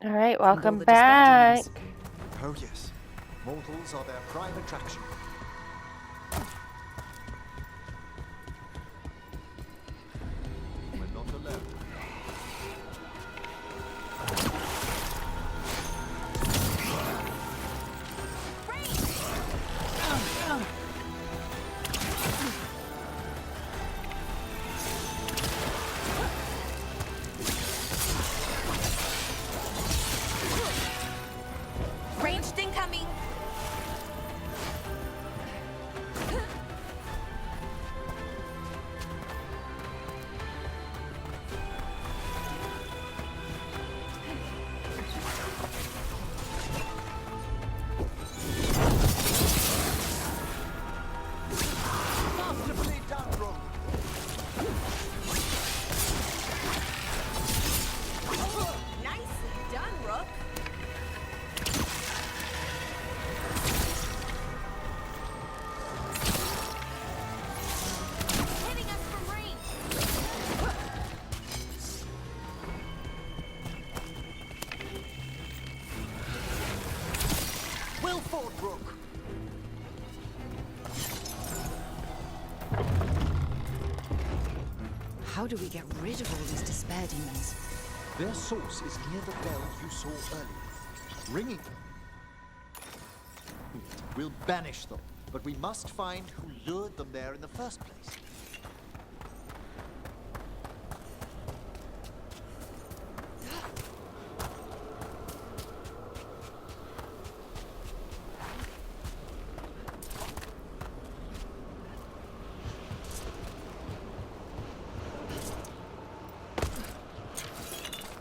All right, And all welcome the despair back. demons. Oh yes, mortals are their prime attraction. We're not alone. Ranged incoming. Masterfully done, Rook. Nicely done, Rook. Hitting us from range. Will fought, Rook. How do we get rid of all these despair demons? Their source is near the bell you saw earlier. Ringing. We'll banish them, but we must find who lured them there in the first place.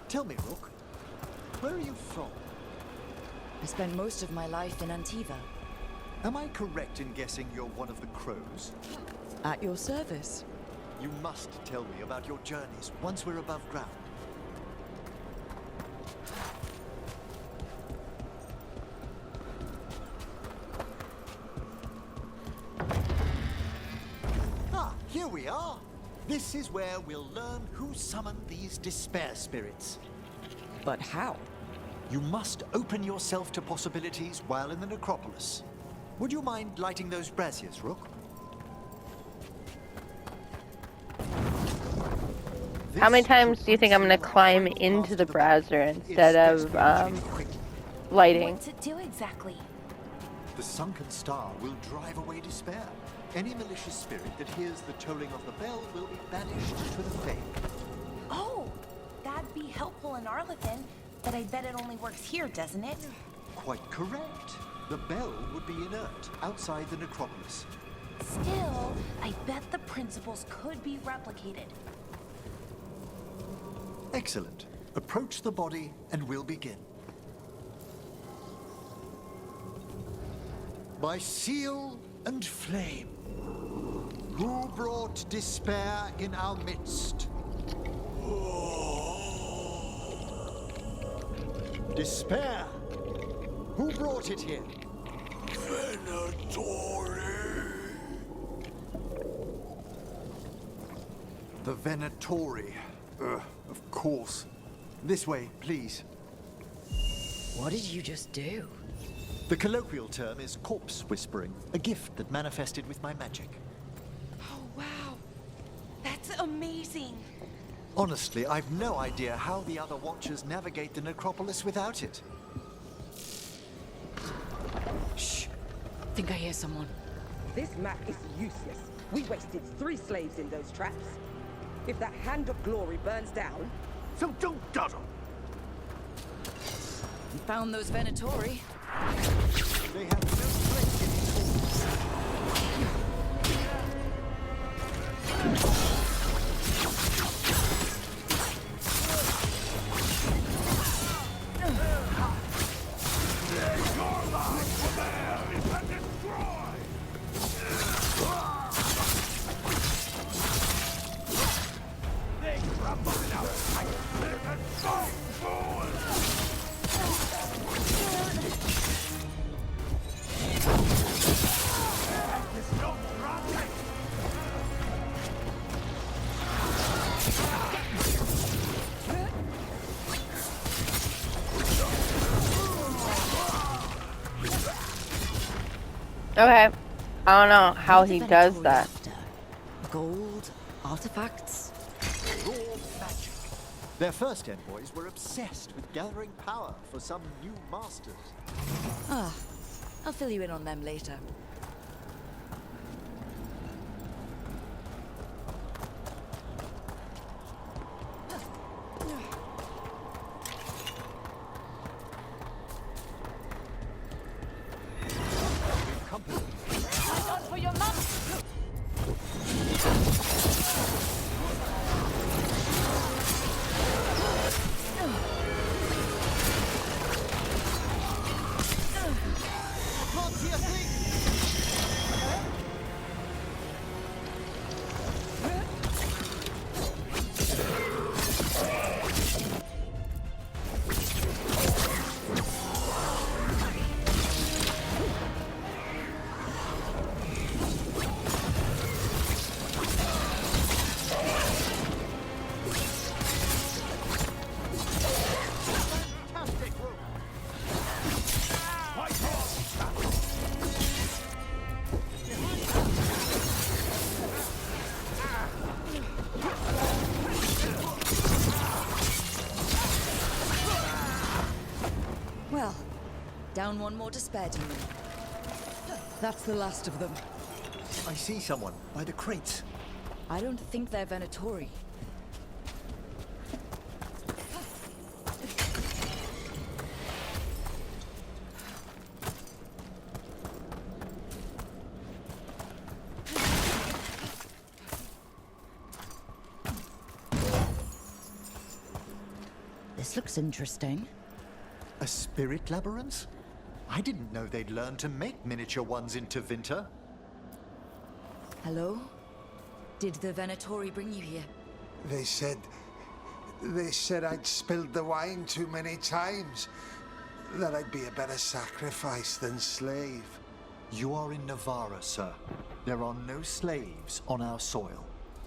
Tell me, Rook, where are you from? I spent most of my life in Antiva. Am I correct in guessing you're one of the crows? At your service. You must tell me about your journeys once we're above ground. Ah, here we are. This is where we'll learn who summoned these despair spirits. But how? You must open yourself to possibilities while in the necropolis. Would you mind lighting those braziers, Rook? How many times do you think I'm gonna climb into the browser instead of lighting? What to do exactly? The sunken star will drive away despair. Any malicious spirit that hears the tolling of the bell will be banished to the fane. Oh, that'd be helpful in Arlethan, but I bet it only works here, doesn't it? Quite correct. The bell would be inert outside the necropolis. Still, I bet the principles could be replicated. Excellent. Approach the body and we'll begin. By seal and flame, who brought despair in our midst? Despair! Who brought it here? The Venatori. Of course. This way, please. What did you just do? The colloquial term is corpse whispering, a gift that manifested with my magic. Oh, wow. That's amazing. Honestly, I've no idea how the other Watchers navigate the necropolis without it. Shh. Think I hear someone. This map is useless. We wasted 3 slaves in those traps. If that Hand of Glory burns down... So don't dawdle! We found those Venatori. They have no place in these halls. Okay. I don't know how What are he the does Venatori that. after? Gold? Artifacts? Raw magic. Their first envoys were obsessed with gathering power for some new masters. Ah, I'll fill you in on them later. Well, down one more despair demon. That's the last of them. I see someone by the crates. I don't think they're Venatori. This looks interesting. A spirit labyrinth? I didn't know they'd learned to make miniature ones in Tevinter. Hello? Did the Venatori bring you here? They said I'd spilled the wine too many times. That I'd be a better sacrifice than slave. You are in Navarra, sir. There are no slaves on our soil.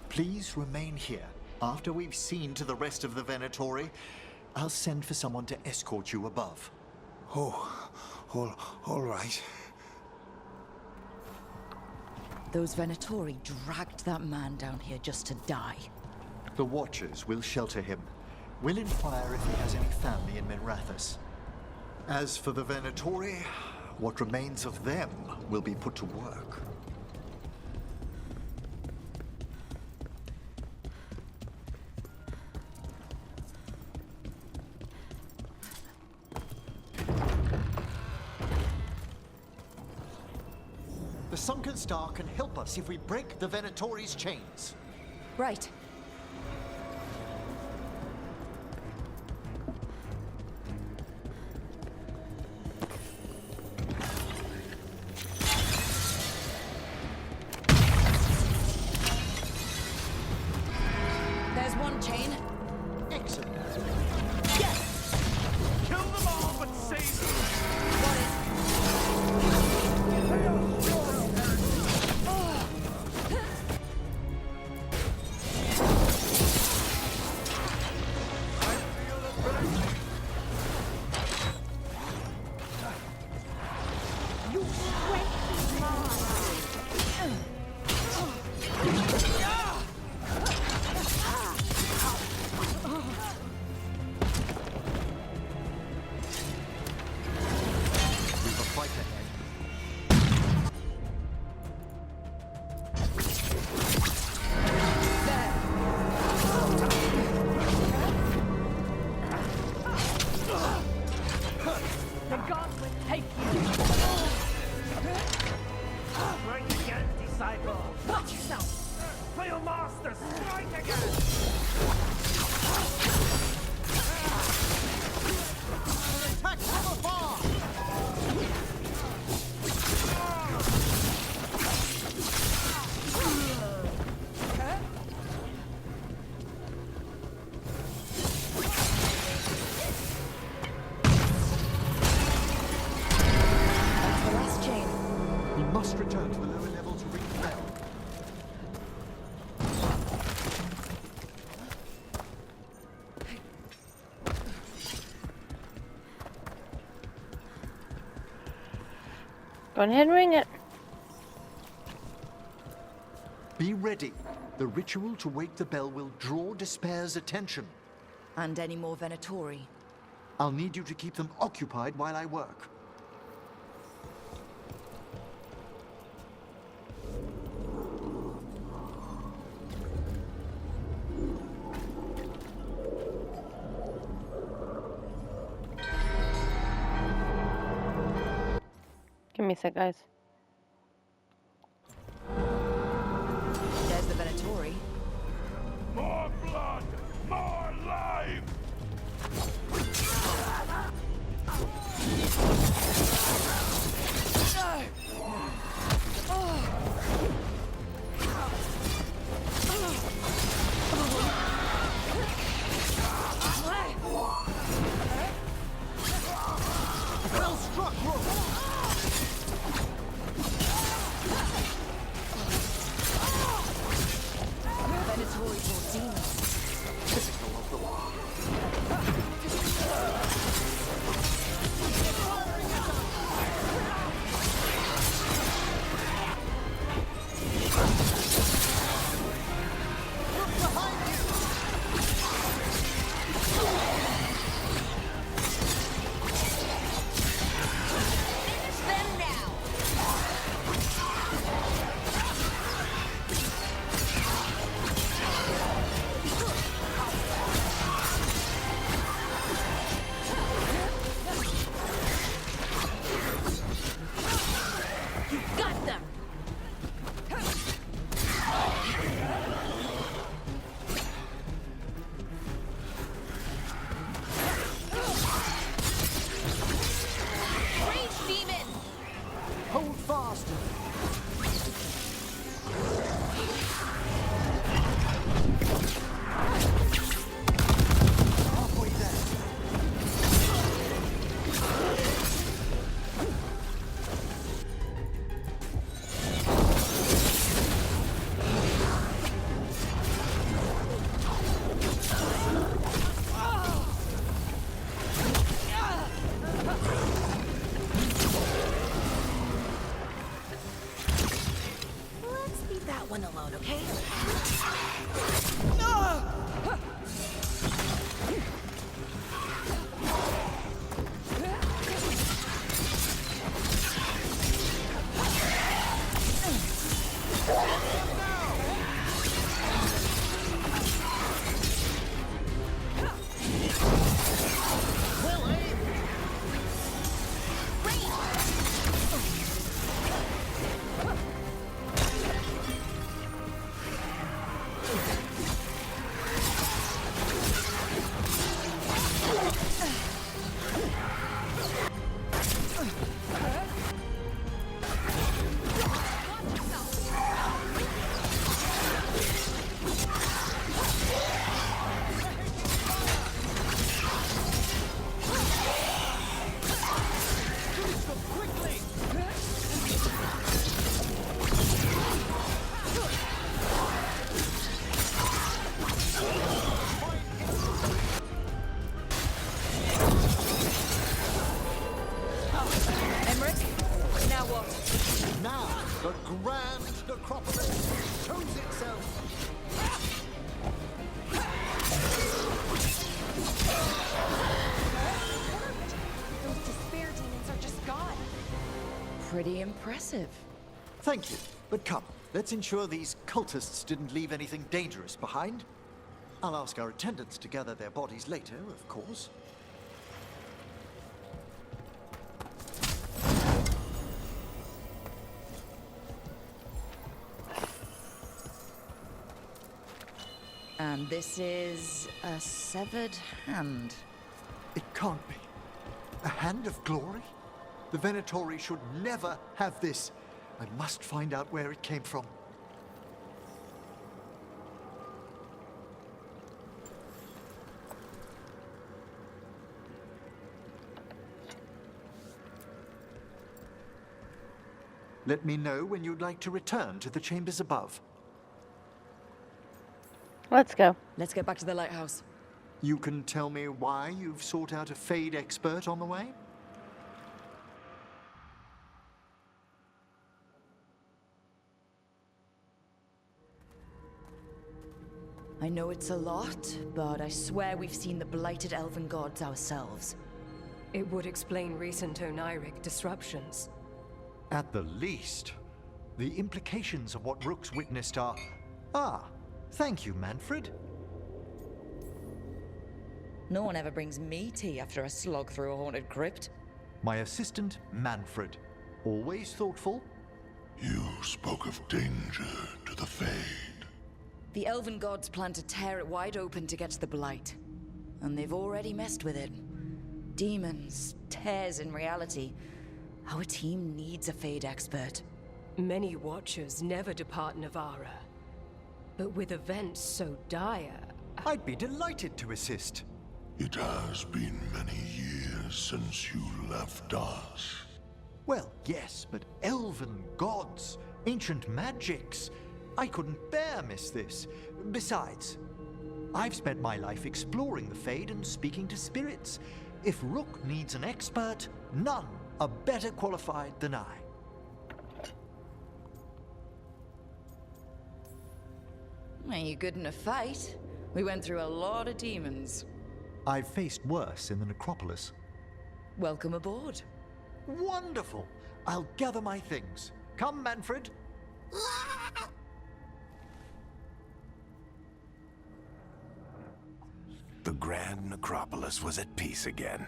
Please remain here. After we've seen to the rest of the Venatori, I'll send for someone to escort you above. Oh, all right. Those Venatori dragged that man down here just to die. The Watchers will shelter him. We'll inquire if he has any family in Minrathous. As for the Venatori, what remains of them will be put to work. The Sunken Star can help us if we break the Venatori's chains. Right. There's one chain. Excellent. Kill them all, but save them! Got it. We've a fight ahead. The gods will take you! Strike again, disciple! Watch yourself! For your master, strike again! Attack from afar! That's the last chain. We must return to the lower level to ring the bell. Go ahead and ring it. Be ready. The ritual to wake the bell will draw Despair's attention. And any more Venatori? I'll need you to keep them occupied while I work. Give me a sec, guys. There's the Venatori. More blood! More life! Well struck, Rook! Venatori for demons. Typical of the war. Got them! Rage demon! Hold fast! Halfway there. Let's leave that one alone, okay? Now what? Now, the grand necropolis shows itself. Those despair demons are just gone. Pretty impressive. Thank you, but come, let's ensure these cultists didn't leave anything dangerous behind. I'll ask our attendants to gather their bodies later, of course. And this is a severed hand. It can't be. A hand of glory? The Venatori should never have this. I must find out where it came from. Let me know when you'd like to return to the chambers above. Let's go. Let's get back to the lighthouse. You can tell me why you've sought out a Fade expert on the way? I know it's a lot, but I swear we've seen the blighted elven gods ourselves. It would explain recent Oniric disruptions. At the least, the implications of what Rook's witnessed are... Ah, thank you, Manfred. No one ever brings me tea after a slog through a haunted crypt. My assistant, Manfred. Always thoughtful. You spoke of danger to the Fade. The elven gods plan to tear it wide open to get to the blight. And they've already messed with it. Demons, tears in reality. Our team needs a Fade expert. Many Watchers never depart Navara. But with events so dire... I'd be delighted to assist. It has been many years since you left us. Well, yes, but elven gods, ancient magics. I couldn't bear miss this. Besides, I've spent my life exploring the Fade and speaking to spirits. If Rook needs an expert, none are better qualified than I. Are you good in a fight? We went through a lot of demons. I've faced worse in the necropolis. Welcome aboard. Wonderful! I'll gather my things. Come, Manfred. The Grand Necropolis was at peace again,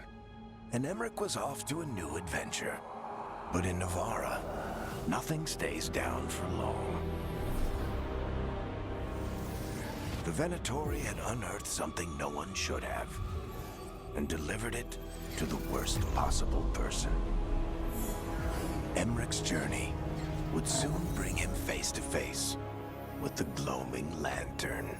and Emmerich was off to a new adventure. But in Navara, nothing stays down for long. The Venatori had unearthed something no one should have, and delivered it to the worst possible person. Emmerich's journey would soon bring him face to face with the gloaming lantern.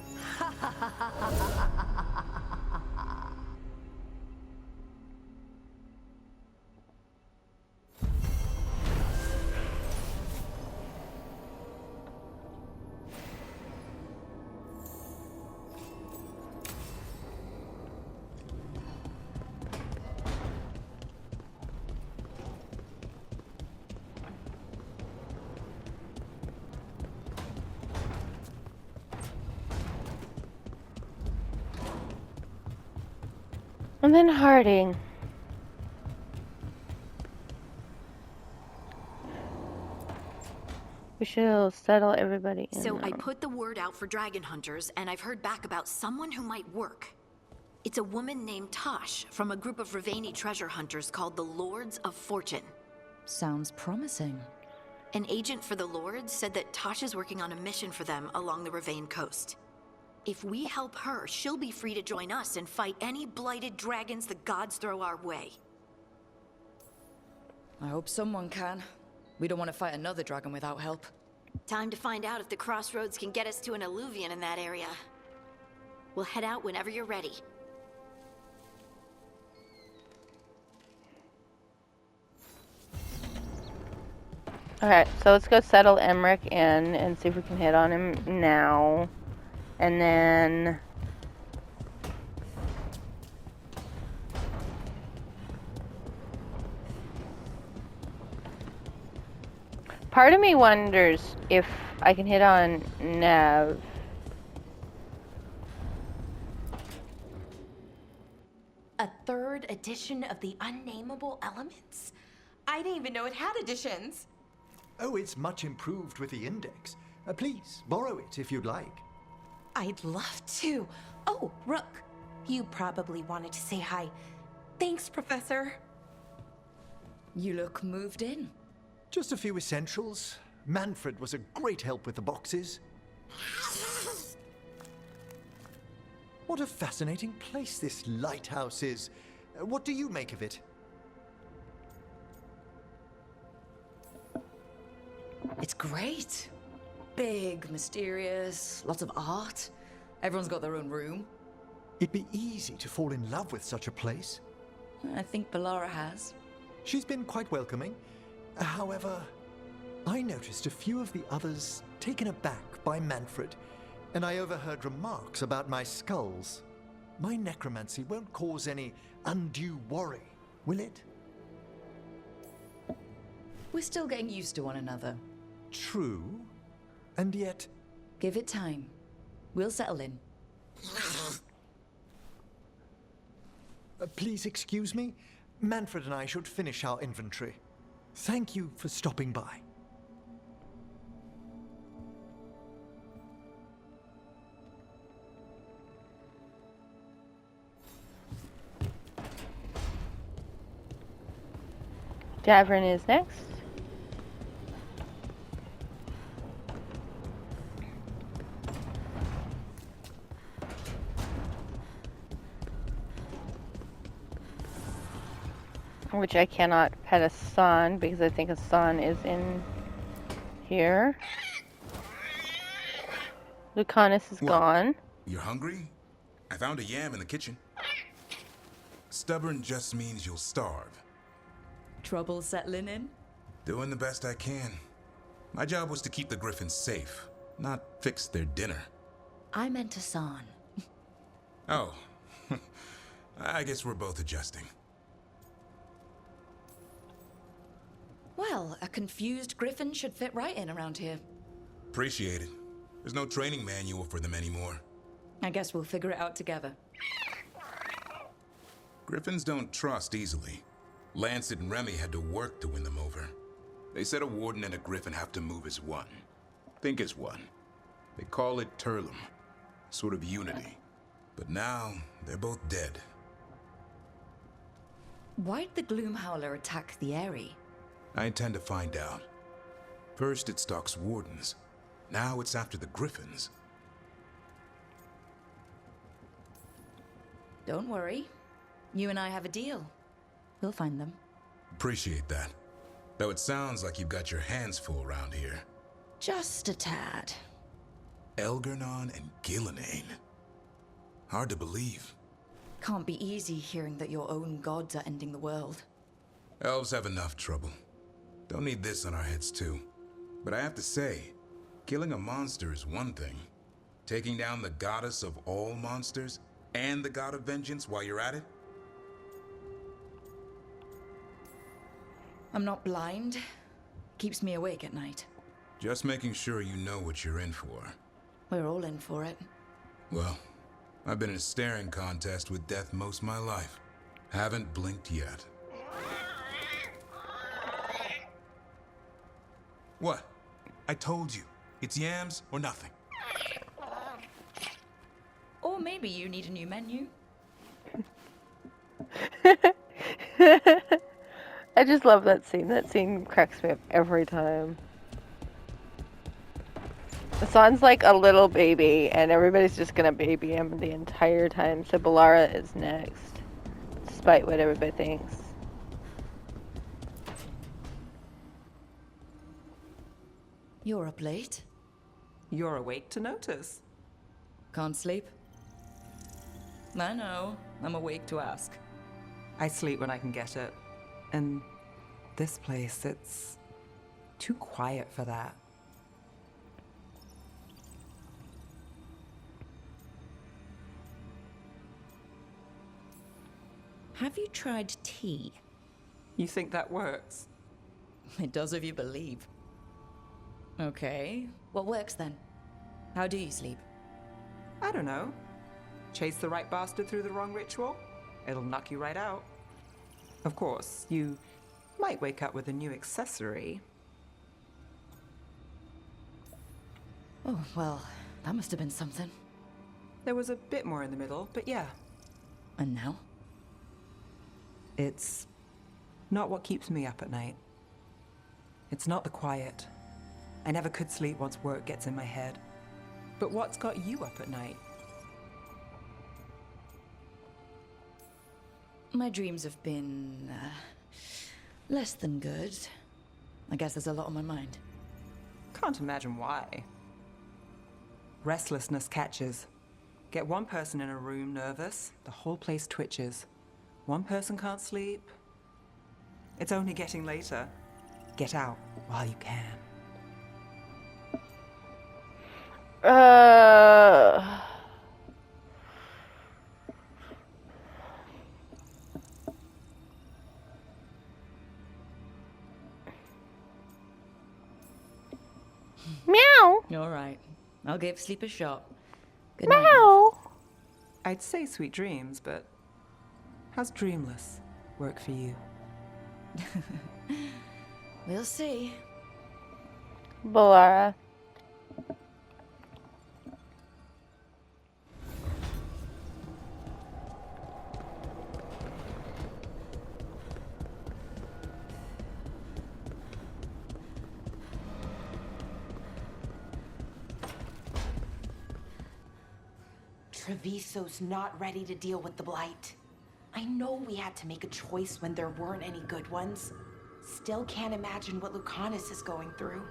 And then Harding. We should settle everybody in So I now. put the word out for dragon hunters, and I've heard back about someone who might work. It's a woman named Tosh from a group of Ravani treasure hunters called the Lords of Fortune. Sounds promising. An agent for the Lords said that Tosh is working on a mission for them along the Ravane coast. If we help her, she'll be free to join us and fight any blighted dragons the gods throw our way. I hope someone can. We don't want to fight another dragon without help. Time to find out if the crossroads can get us to an alluvion in that area. We'll head out whenever you're ready. Alright, so let's go settle Emmerich in and see if we can hit on him now. And then... part of me wonders if I can hit on Nev. A third edition of the Unnameable Elements? I didn't even know it had editions. Oh, it's much improved with the index. Please, borrow it if you'd like. I'd love to. Oh, Rook, you probably wanted to say hi. Thanks, Professor. You look moved in. Just a few essentials. Manfred was a great help with the boxes. What a fascinating place this lighthouse is. What do you make of it? It's great. Big, mysterious, lots of art. Everyone's got their own room. It'd be easy to fall in love with such a place. I think Bellara has. She's been quite welcoming. However, I noticed a few of the others taken aback by Manfred, and I overheard remarks about my skulls. My necromancy won't cause any undue worry, will it? We're still getting used to one another. True, and yet... Give it time. We'll settle in. Please excuse me. Manfred and I should finish our inventory. Thank you for stopping by. Davern is next. Which I cannot pet Hassan because I think Hassan is in here. Lucanus is gone. You're hungry? I found a yam in the kitchen. Stubborn just means you'll starve. Trouble settling in? Doing the best I can. My job was to keep the Griffins safe, not fix their dinner. I meant Hassan. Oh. I guess we're both adjusting. Well, a confused griffin should fit right in around here. Appreciate it. There's no training manual for them anymore. I guess we'll figure it out together. Griffins don't trust easily. Lancet and Remy had to work to win them over. They said a warden and a griffin have to move as one. Think as one. They call it Turlum. Sort of unity. But now, they're both dead. Why'd the Gloomhowler attack the Eyrie? I intend to find out. First it stalks wardens. Now it's after the Griffins. Don't worry. You and I have a deal. We'll find them. Appreciate that. Though it sounds like you've got your hands full around here. Just a tad. Elgernon and Gillenane. Hard to believe. Can't be easy hearing that your own gods are ending the world. Elves have enough trouble. Don't need this on our heads too. But I have to say, killing a monster is one thing. Taking down the goddess of all monsters and the god of vengeance while you're at it? I'm not blind. Keeps me awake at night. Just making sure you know what you're in for. We're all in for it. Well, I've been in a staring contest with death most of my life. Haven't blinked yet. What? I told you. It's yams or nothing. Or maybe you need a new menu. I just love that scene. That scene cracks me up every time. Hassan's like a little baby, and everybody's just gonna baby him the entire time. So Balara is next, despite what everybody thinks. You're up late. You're awake to notice. Can't sleep? I know. I'm awake to ask. I sleep when I can get it. And this place, it's too quiet for that. Have you tried tea? You think that works? It does if you believe. Okay. What works then? How do you sleep? I don't know. Chase the right bastard through the wrong ritual? It'll knock you right out. Of course, you might wake up with a new accessory. Oh, well, that must have been something. There was a bit more in the middle, but yeah. And now? It's not what keeps me up at night. It's not the quiet. I never could sleep once work gets in my head. But what's got you up at night? My dreams have been less than good. I guess there's a lot on my mind. Can't imagine why. Restlessness catches. Get one person in a room nervous, the whole place twitches. One person can't sleep. It's only getting later. Get out while you can. Meow. All right. I'll give sleep a shot. Good night. Meow. I'd say sweet dreams, but how's dreamless work for you? We'll see. Balara. Treviso's not ready to deal with the Blight. I know we had to make a choice when there weren't any good ones. Still can't imagine what Lucanus is going through.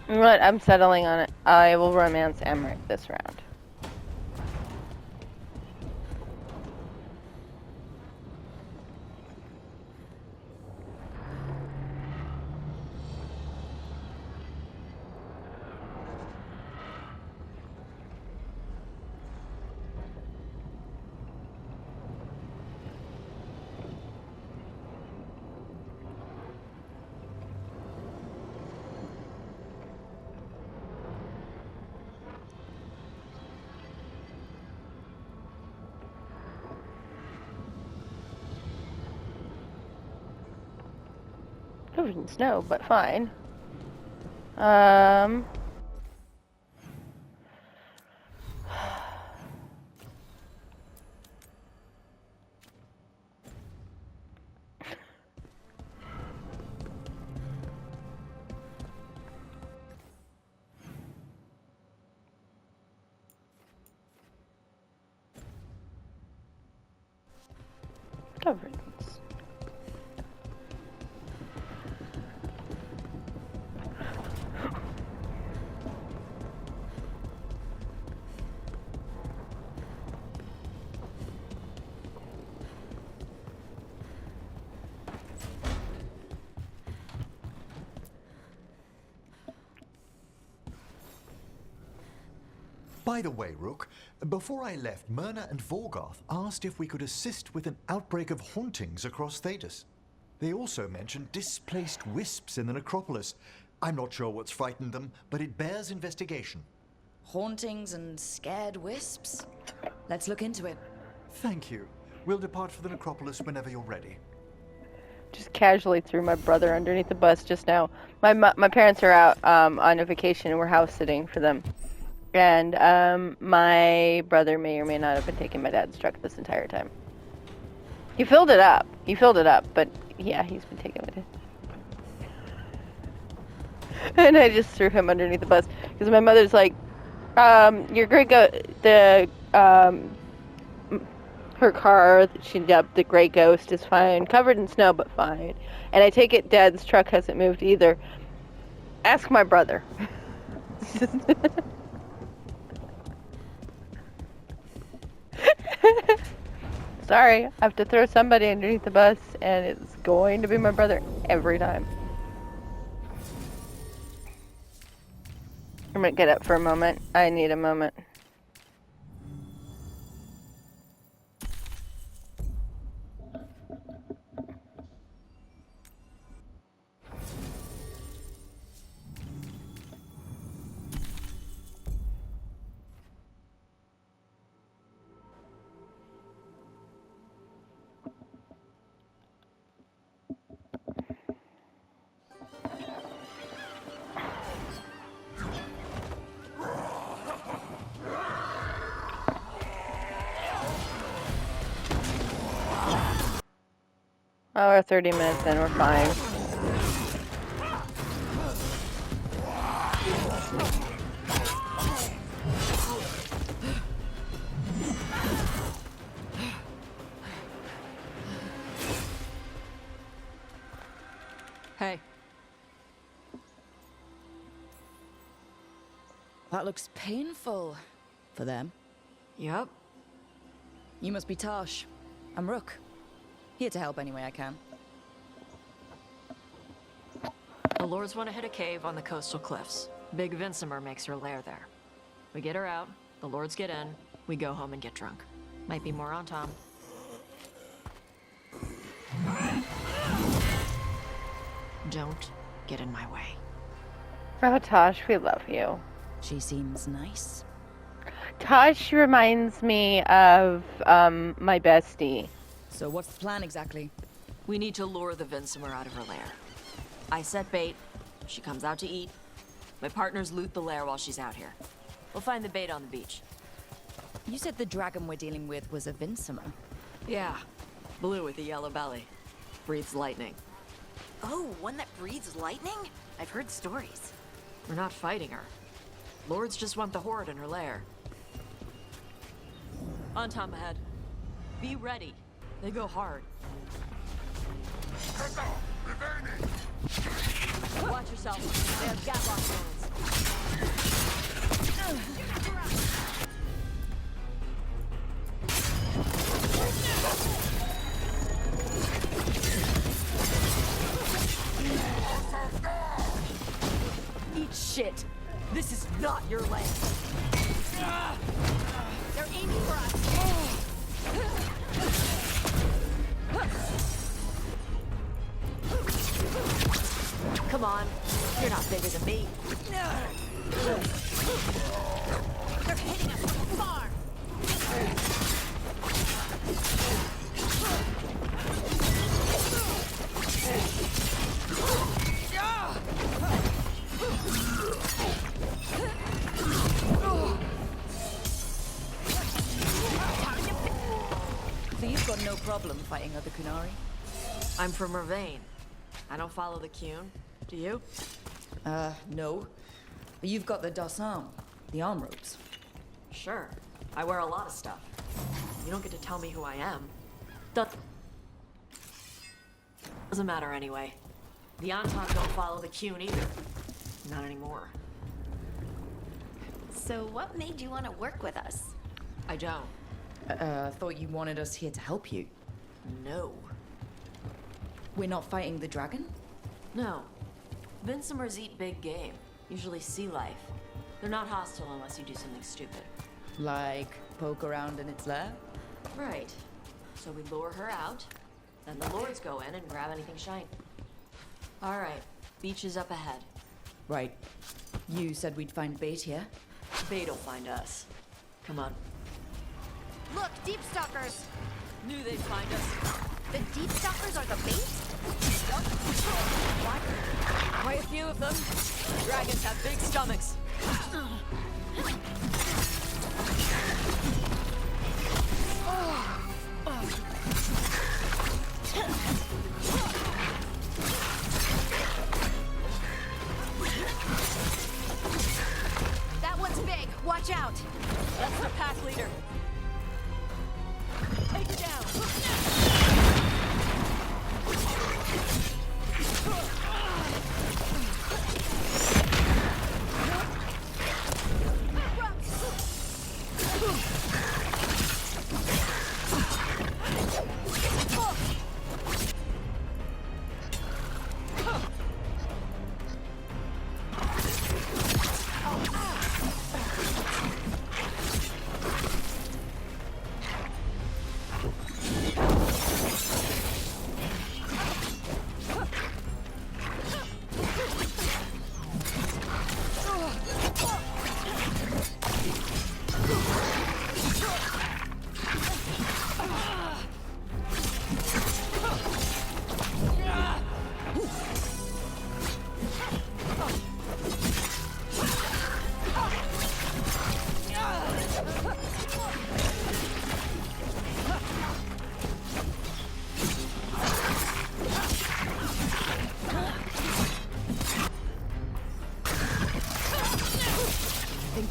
You know what? I'm settling on it. I will romance Emmerich this round. Covered in snow, but fine. Covered in snow. By the way, Rook, before I left, Myrna and Veilguard asked if we could assist with an outbreak of hauntings across Thedas. They also mentioned displaced wisps in the necropolis. I'm not sure what's frightened them, but it bears investigation. Hauntings and scared wisps? Let's look into it. Thank you. We'll depart for the necropolis whenever you're ready. Just casually threw my brother underneath the bus just now. My parents are out on a vacation and we're house sitting for them. And my brother may or may not have been taking my dad's truck this entire time. He filled it up, but yeah, he's been taking it. And I just threw him underneath the bus because my mother's like, your her car, she dubbed the Gray Ghost, is fine, covered in snow, but fine. And I take it Dad's truck hasn't moved either. Ask my brother. Sorry, I have to throw somebody underneath the bus, and it's going to be my brother every time. I'm gonna get up for a moment. I need a moment. Oh, we're 30 minutes in, we're fine. Hey. That looks painful for them. Yup. You must be Tosh. I'm Rook. Here to help any way I can. The Lords want to hit a cave on the coastal cliffs. Big Vinsimer makes her lair there. We get her out, the Lords get in, we go home and get drunk. Might be more on Tom. Don't get in my way. Oh, Tosh, we love you. She seems nice. Tosh reminds me of my bestie. So what's the plan exactly? We need to lure the Vinsimer out of her lair. I set bait. She comes out to eat. My partners loot the lair while she's out here. We'll find the bait on the beach. You said the dragon we're dealing with was a Vinsimer. Yeah. Blue with a yellow belly. Breathes lightning. Oh, one that breathes lightning? I've heard stories. We're not fighting her. Lords just want the horde in her lair. On Tom ahead. Be ready. They go hard. Watch yourself. They have gatlock cannons. Eat shit. This is not your land. They're aiming for us. Come on. You're not bigger than me. They're hitting us from afar. So you've got no problem fighting other Kunari? I'm from Ravain. I don't follow the Qun. Do you? No. But you've got the Dasam, the arm ropes. Sure. I wear a lot of stuff. You don't get to tell me who I am. Doesn't matter anyway. The Entente don't follow the Qun either. Not anymore. So what made you want to work with us? I don't. Thought you wanted us here to help you. No. We're not fighting the dragon? No. Vinsimers eat big game. Usually sea life. They're not hostile unless you do something stupid. Like poke around in its lair? Right. So we lure her out, then the lords go in and grab anything shiny. Alright, beach is up ahead. Right. You said we'd find bait here? Bait'll find us. Come on. Look, deep stalkers. Knew they'd find us. The deep stalkers are the bait? What? Quite a few of them. Dragons have big stomachs. That one's big. Watch out. That's the pack leader. Take it down.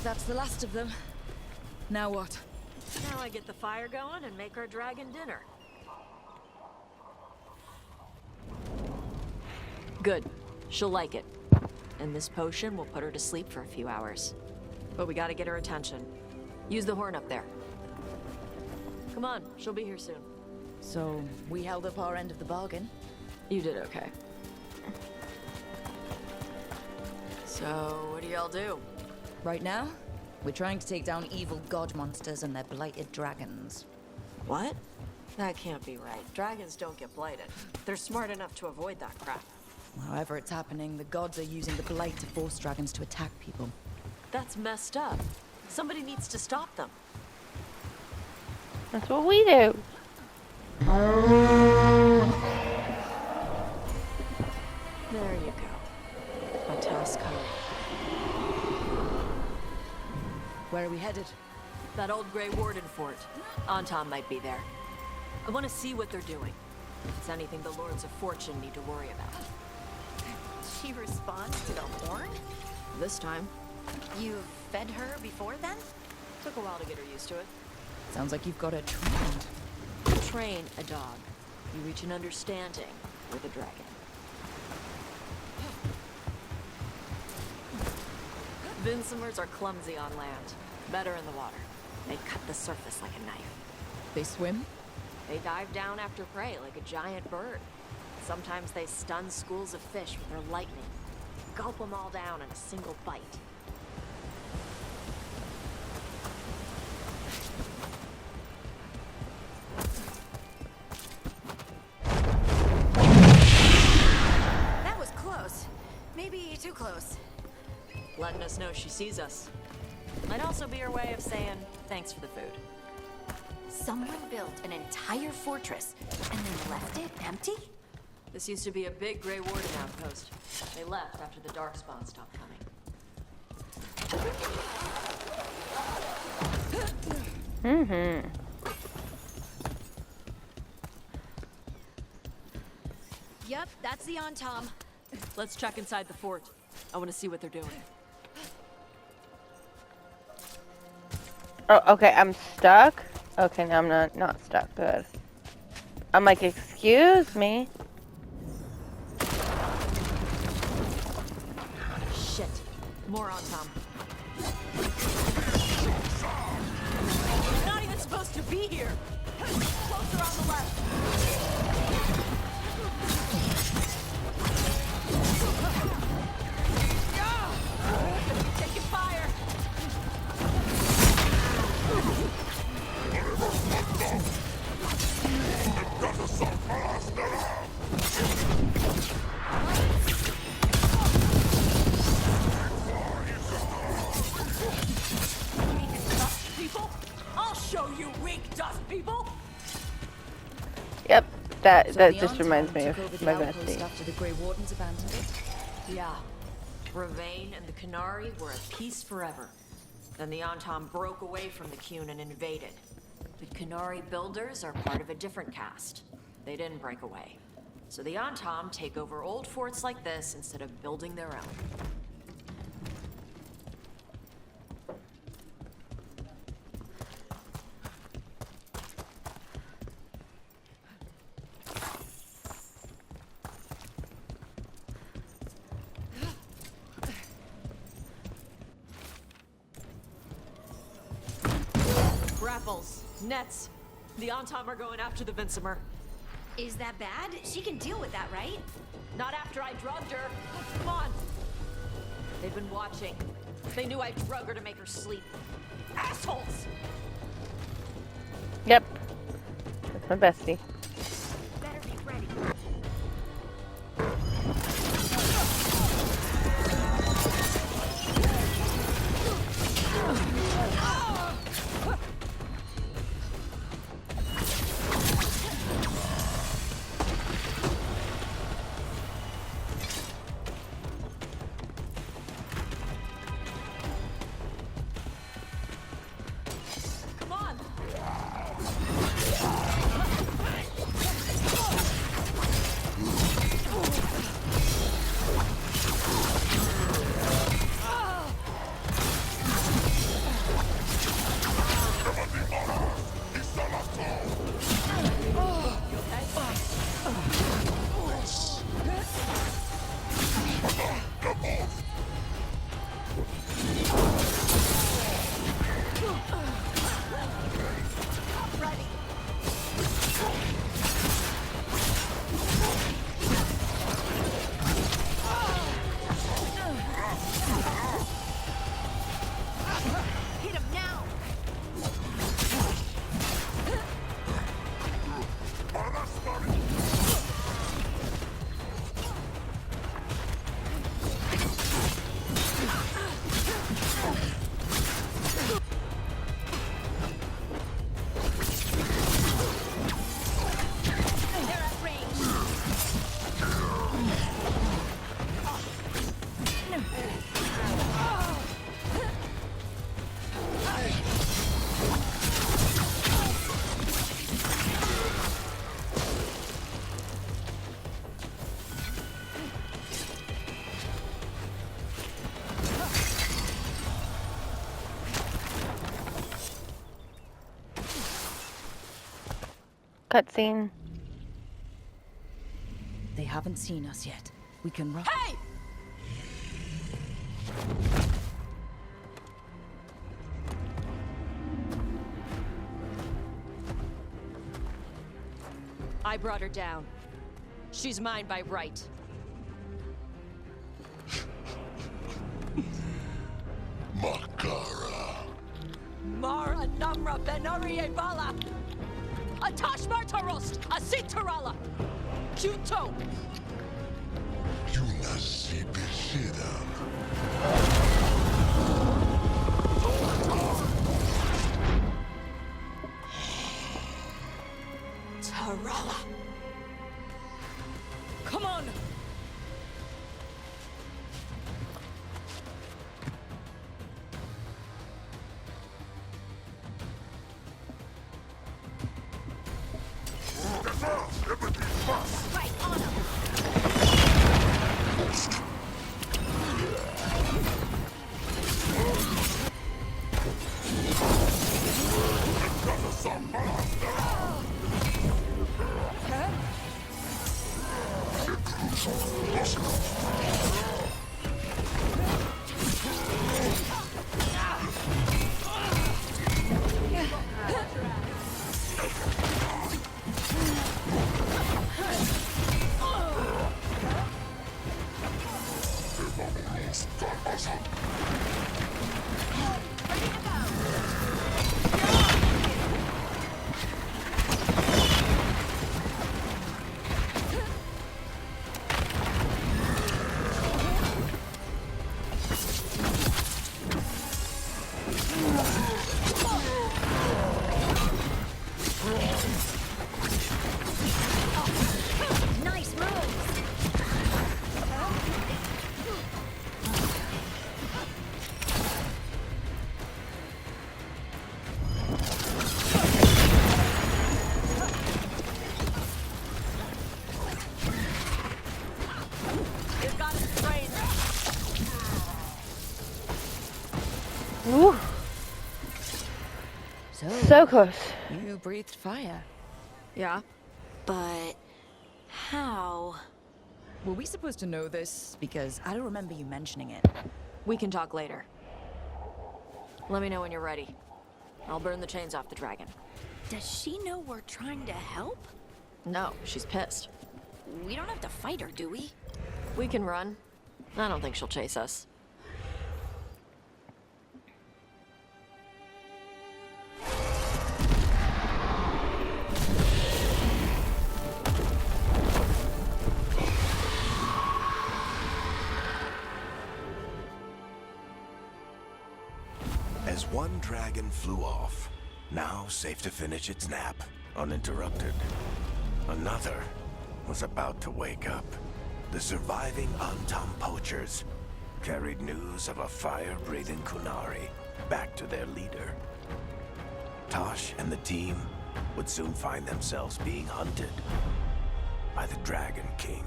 That's the last of them. Now what? Now I get the fire going and make our dragon dinner. Good. She'll like it. And this potion will put her to sleep for a few hours. But we gotta get her attention. Use the horn up there. Come on, she'll be here soon. So, we held up our end of the bargain? You did okay. So, what do y'all do? Right now, we're trying to take down evil god monsters and their blighted dragons. What? That can't be right. Dragons don't get blighted. They're smart enough to avoid that crap. However it's happening, the gods are using the blight to force dragons to attack people. That's messed up. Somebody needs to stop them. That's what we do. There you go. A task code. Where are we headed? That old Grey Warden fort. Anton might be there. I want to see what they're doing. If it's anything the Lords of Fortune need to worry about. She responds to the horn? This time. You've fed her before then? Took a while to get her used to it. Sounds like you've got her trained. Train a dog. You reach an understanding with a dragon. Vincimers are clumsy on land. Better in the water. They cut the surface like a knife. They swim? They dive down after prey like a giant bird. Sometimes they stun schools of fish with their lightning. Gulp them all down in a single bite. That was close. Maybe too close. Letting us know she sees us. Might also be her way of saying thanks for the food. Someone built an entire fortress and then left it empty? This used to be a big Grey Warden outpost. They left after the Darkspawn stopped coming. Yep, that's the Antom. Let's check inside the fort. I want to see what they're doing. Oh, okay, I'm stuck. Okay, no, I'm not stuck. Good. I'm like, excuse me. Shit. More on Tom. You're not even supposed to be here. Closer on the left. You're taking fire. People? I'll show you weak dust people. Yep, that So the just reminds me Anton of took my over the outpost bestie. after the Grey Wardens abandoned it? Yeah. Ravane and the Canary were at peace forever. Then the Antom broke away from the Qun and invaded. The Canary builders are part of a different caste. They didn't break away. So the Antom take over old forts like this instead of building their own. Grapples, nets. The Antom are going after the Vincimer. Is that bad? She can deal with that, right? Not after I drugged her. Come on. They've been watching. They knew I drug her to make her sleep. Assholes! Yep. That's my bestie. Better be ready. Come on! Cutscene. They haven't seen us yet. We can run. Hey! I brought her down. She's mine by right. Makara. Mara Namra Benari Bala. Atash Martarost, Asitarala. Juto. Yunasi Bishida. Tarala. Come on. Right on him. Nice moves! You've got it trained. Woo. So close. You breathed fire. Yeah? But how? Were we supposed to know this? Because I don't remember you mentioning it. We can talk later. Let me know when you're ready. I'll burn the chains off the dragon. Does she know we're trying to help? No, she's pissed. We don't have to fight her, do we? We can run. I don't think she'll chase us. As one dragon flew off, now safe to finish its nap, uninterrupted, another was about to wake up. The surviving Antam poachers carried news of a fire-breathing Kunari back to their leader. Tosh and the team would soon find themselves being hunted by the Dragon King.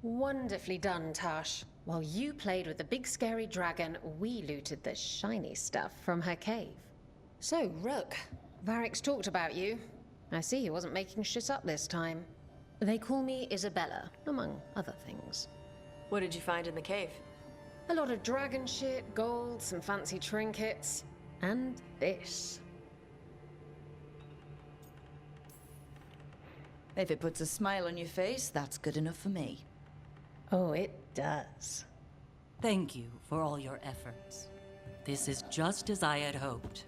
Wonderfully done, Tash. While you played with the big scary dragon, we looted the shiny stuff from her cave. So, Rook, Varric's talked about you. I see he wasn't making shit up this time. They call me Isabella, among other things. What did you find in the cave? A lot of dragon shit, gold, some fancy trinkets, and this. If it puts a smile on your face, that's good enough for me. Oh, it does. Thank you for all your efforts. This is just as I had hoped.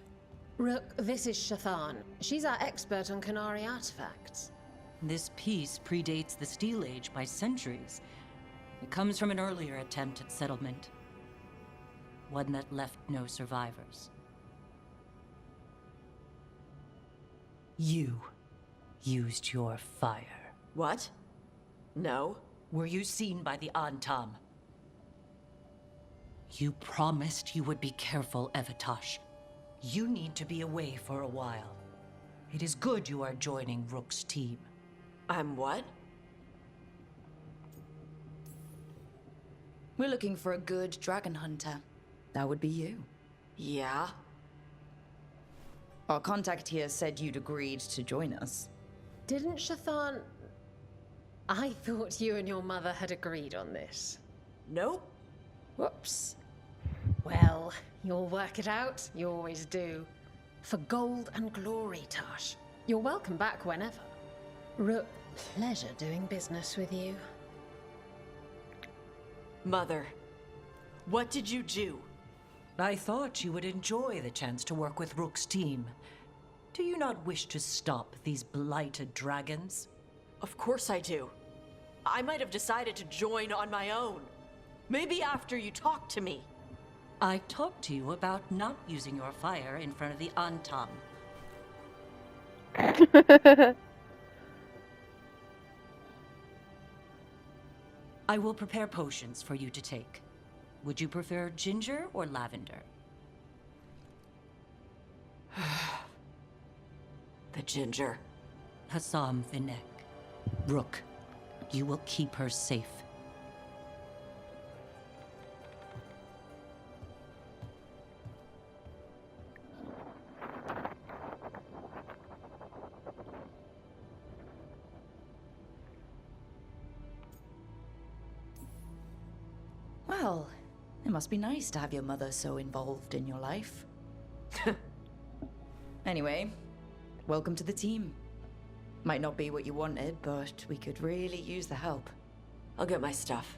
Rook, this is Shathan. She's our expert on Kunari artifacts. This piece predates the Steel Age by centuries. It comes from an earlier attempt at settlement. One that left no survivors. You used your fire. What? No. Were you seen by the Antam? You promised you would be careful, Evatosh. You need to be away for a while. It is good you are joining Rook's team. I'm what? We're looking for a good dragon hunter. That would be you. Yeah? Our contact here said you'd agreed to join us. Didn't Shathan... I thought you and your mother had agreed on this. Nope. Whoops. Well, you'll work it out. You always do. For gold and glory, Tosh. You're welcome back whenever. Rook, pleasure doing business with you. Mother, what did you do? I thought you would enjoy the chance to work with Rook's team. Do you not wish to stop these blighted dragons? Of course I do. I might have decided to join on my own. Maybe after you talked to me. I talked to you about not using your fire in front of the Antam. I will prepare potions for you to take. Would you prefer ginger or lavender? The ginger. Hassam Vinek. Rook, you will keep her safe. Well, it must be nice to have your mother so involved in your life. Anyway, welcome to the team. Might not be what you wanted, but we could really use the help. I'll get my stuff.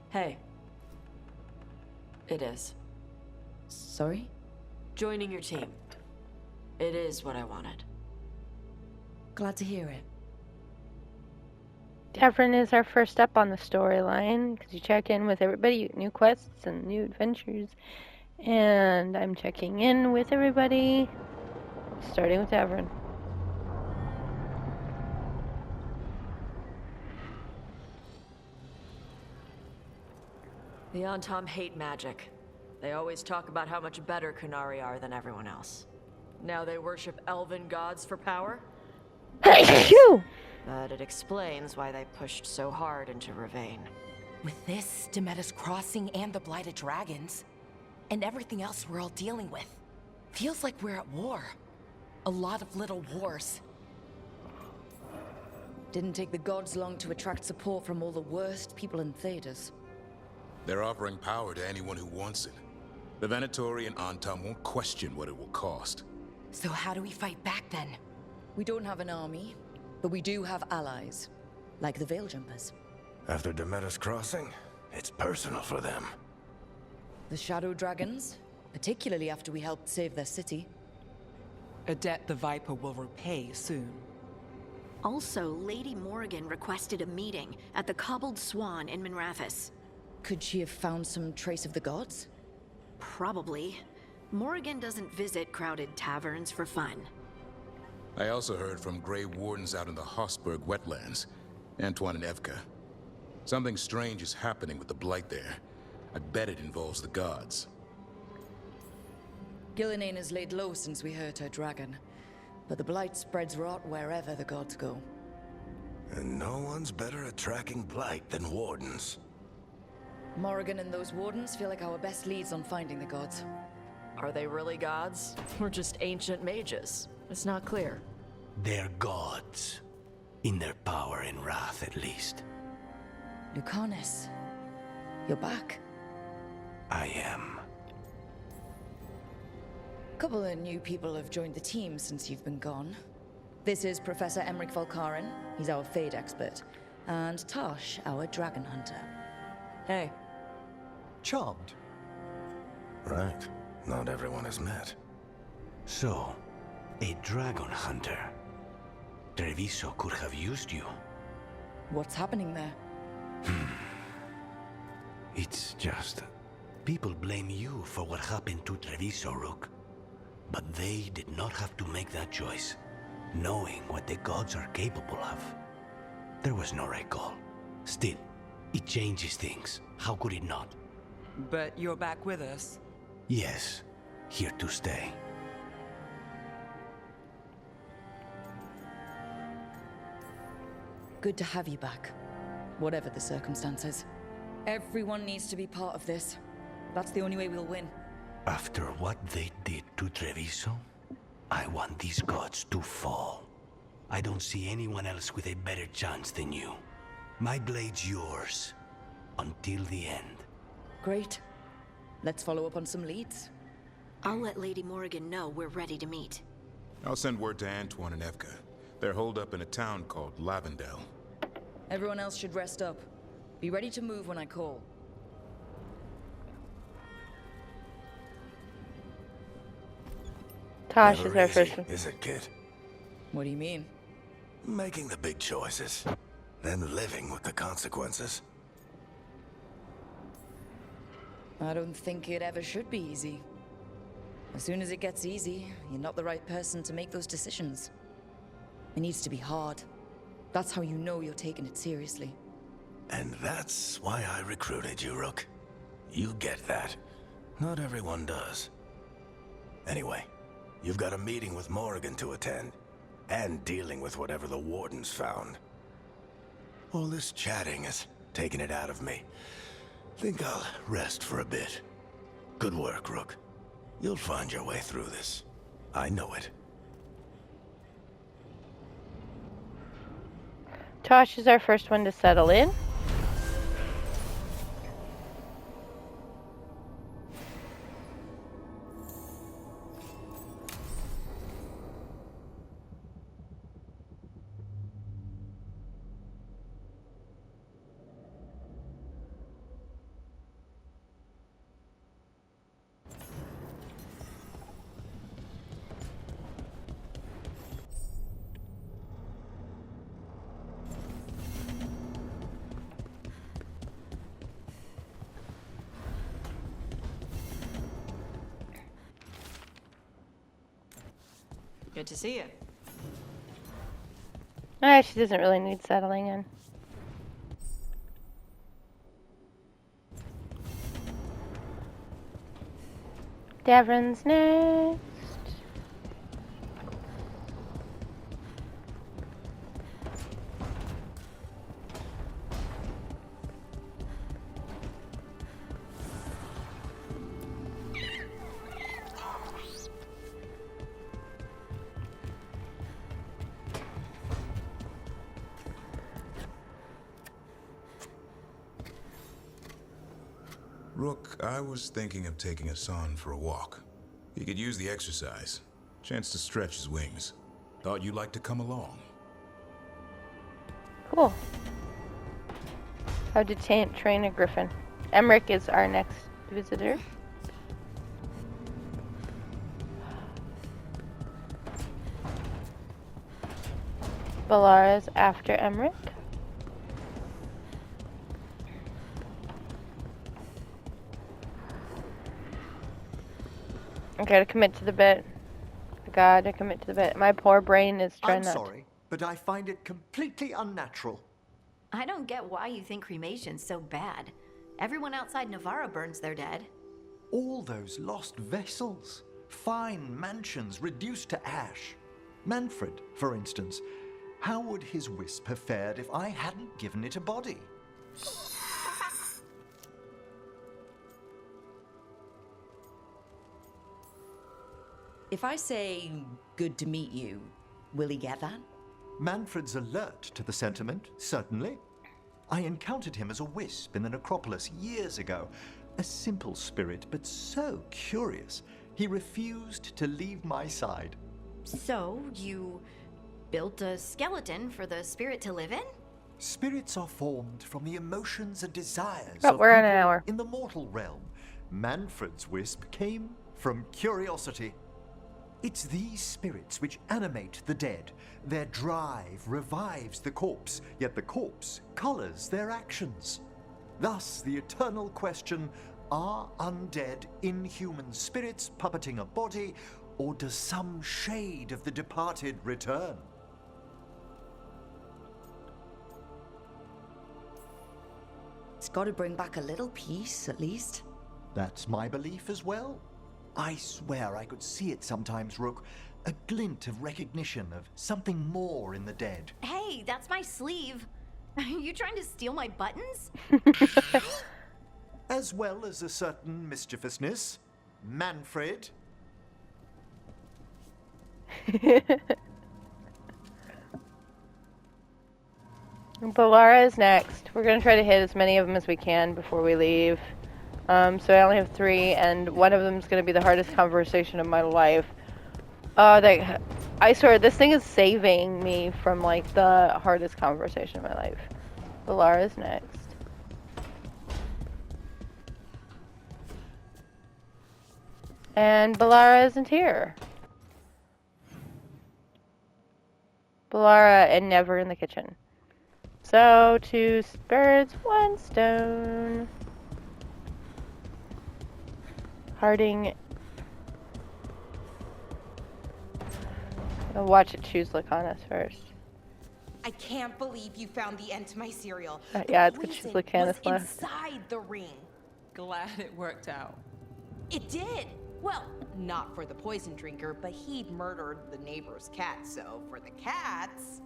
Hey. It is. Sorry? Joining your team. It is what I wanted. Glad to hear it. Tavern is our first step on the storyline, because you check in with everybody, you get new quests and new adventures. And I'm checking in with everybody, starting with Tavern. The Antam hate magic. They always talk about how much better Qunari are than everyone else. Now they worship elven gods for power? But it explains why they pushed so hard into Ravane. With this, Demeter's Crossing and the Blighted Dragons, and everything else we're all dealing with, feels like we're at war. A lot of little wars. Didn't take the gods long to attract support from all the worst people in Thedas. They're offering power to anyone who wants it. The Venatori and Antam won't question what it will cost. So how do we fight back then? We don't have an army, but we do have allies, like the Veil Jumpers. After Demeter's Crossing, it's personal for them. The Shadow Dragons, particularly after we helped save their city. A debt the Viper will repay soon. Also, Lady Morrigan requested a meeting at the Cobbled Swan in Minrathous. Could she have found some trace of the gods? Probably. Morrigan doesn't visit crowded taverns for fun. I also heard from Grey Wardens out in the Hossberg wetlands, Antoine and Evka. Something strange is happening with the Blight there. I bet it involves the gods. Gillinane has laid low since we hurt her dragon, but the Blight spreads rot wherever the gods go. And no one's better at tracking Blight than Wardens. Morrigan and those Wardens feel like our best leads on finding the gods. Are they really gods? Or just ancient mages? It's not clear. They're gods. In their power and wrath, at least. Lucanus, you're back. I am. Couple of new people have joined the team since you've been gone. This is Professor Emmerich Volkaren. He's our Fade expert. And Tosh, our dragon hunter. Hey. Charmed. Right. Not everyone has met. So, a dragon hunter. Treviso could have used you. What's happening there? It's just... people blame you for what happened to Treviso, Rook. But they did not have to make that choice, knowing what the gods are capable of. There was no recall. Still, it changes things. How could it not? But you're back with us. Yes, here to stay. Good to have you back. Whatever the circumstances. Everyone needs to be part of this. That's the only way we'll win. After what they did to Treviso, I want these gods to fall. I don't see anyone else with a better chance than you. My blade's yours. Until the end. Great. Let's follow up on some leads. I'll let Lady Morrigan know we're ready to meet. I'll send word to Antoine and Evka. They're holed up in a town called Lavendel. Everyone else should rest up. Be ready to move when I call. Tosh Never is our easy, first one. is it, kid? What do you mean? Making the big choices, then living with the consequences. I don't think it ever should be easy. As soon as it gets easy, you're not the right person to make those decisions. It needs to be hard. That's how you know you're taking it seriously. And that's why I recruited you, Rook. You get that. Not everyone does. Anyway, you've got a meeting with Morrigan to attend, and dealing with whatever the Warden's found. All this chatting is taking it out of me. Think I'll rest for a bit. Good work, Rook. You'll find your way through this. I know it. Tosh is our first one to settle in. Good to see you. She doesn't really need settling in. Davrin's next. Rook, I was thinking of taking Hassan for a walk. He could use the exercise. Chance to stretch his wings. Thought you'd like to come along. Cool. How to train a griffin. Emmerich is our next visitor. Balara's after Emmerich. I gotta commit to the bit. I gotta commit to the bit. My poor brain is trying I'm not sorry, but I find it completely unnatural. I don't get why you think cremation's so bad. Everyone outside Navarra burns their dead. All those lost vessels. Fine mansions reduced to ash. Manfred, for instance. How would his wisp have fared if I hadn't given it a body? If I say, good to meet you, will he get that? Manfred's alert to the sentiment, certainly. I encountered him as a wisp in the necropolis years ago. A simple spirit, but so curious. He refused to leave my side. So, you built a skeleton for the spirit to live in? Spirits are formed from the emotions and desires But of we're in an people hour. in the mortal realm. Manfred's wisp came from curiosity. It's these spirits which animate the dead. Their drive revives the corpse, yet the corpse colors their actions. Thus, the eternal question, are undead inhuman spirits puppeting a body, or does some shade of the departed return? It's got to bring back a little peace, at least. That's my belief as well. I swear I could see it sometimes, Rook. A glint of recognition of something more in the dead. Hey, that's my sleeve. Are you trying to steal my buttons? As well as a certain mischievousness. Manfred. Balara is next. We're gonna try to hit as many of them as we can before we leave. So I only have 3, and one of them is gonna be the hardest conversation of my life. I swear, this thing is saving me from, like, the hardest conversation of my life. Balara is next. And Balara isn't here. Balara and never in the kitchen. So, 2 spirits, 1 stone. Harding. I'll watch it choose Lacanus first. I can't believe you found the end to my cereal. Yeah, it's gonna choose Lacanus was left. inside the ring. Glad it worked out. It did. Well, not for the poison drinker, but he'd murdered the neighbor's cat, so for the cats.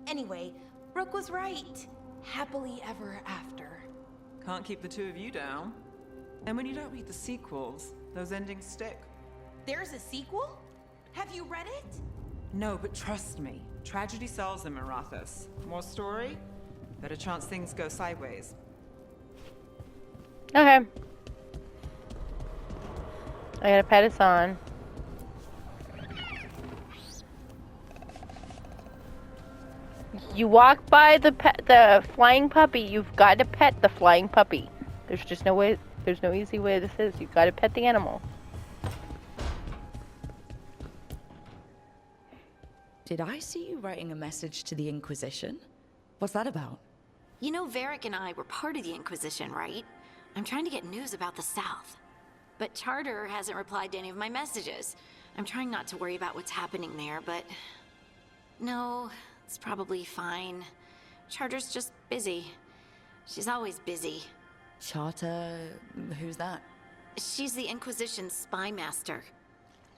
Anyway, Brooke was right. Happily ever after. Can't keep the 2 of you down. And when you don't read the sequels, those endings stick. There's a sequel? Have you read it? No, but trust me. Tragedy sells them, Arathis. More story? Better chance things go sideways. Okay. I gotta pet us on. You walk by the flying puppy, you've got to pet the flying puppy. There's just no way, there's no easy way this is. You've got to pet the animal. Did I see you writing a message to the Inquisition? What's that about? You know, Varric and I were part of the Inquisition, right? I'm trying to get news about the South. But Charter hasn't replied to any of my messages. I'm trying not to worry about what's happening there, but... No, it's probably fine. Charter's just busy. She's always busy. Charter... who's that? She's the Inquisition's spy master.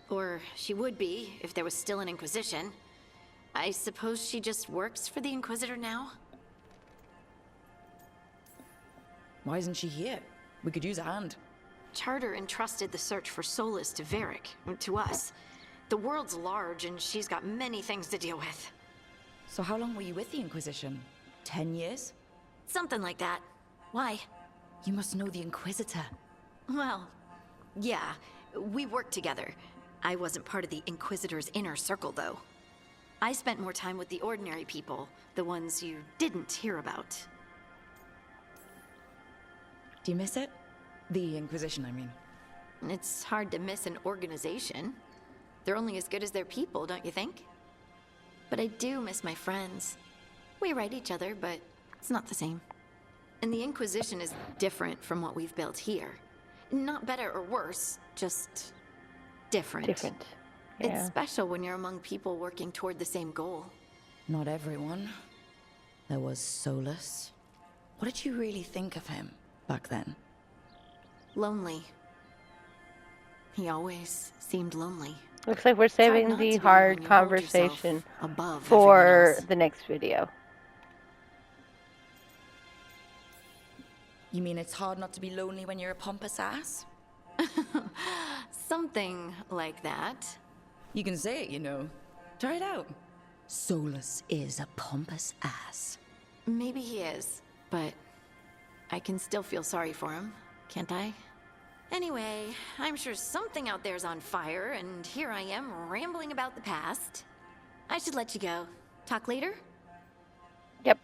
Or she would be, if there was still an Inquisition. I suppose she just works for the Inquisitor now? Why isn't she here? We could use a hand. Charter entrusted the search for Solus to Varric, to us. The world's large, and she's got many things to deal with. So how long were you with the Inquisition? 10 years? Something like that. Why? You must know the Inquisitor. Well, yeah, we worked together. I wasn't part of the Inquisitor's inner circle, though. I spent more time with the ordinary people, the ones you didn't hear about. Do you miss it? The Inquisition, I mean. It's hard to miss an organization. They're only as good as their people, don't you think? But I do miss my friends. We write each other, but it's not the same. And the Inquisition is different from what we've built here. Not better or worse, just different. Different. Yeah. It's special when you're among people working toward the same goal. Not everyone. There was Solus. What did you really think of him back then? Lonely. He always seemed lonely. Looks like we're saving not to the be hard when you hold yourself conversation above for everyone else. the next video. You mean it's hard not to be lonely when you're a pompous ass? Something like that. You can say it, you know. Try it out. Solus is a pompous ass. Maybe he is, but I can still feel sorry for him, can't I? Anyway, I'm sure something out there's on fire, and here I am rambling about the past. I should let you go. Talk later? Yep.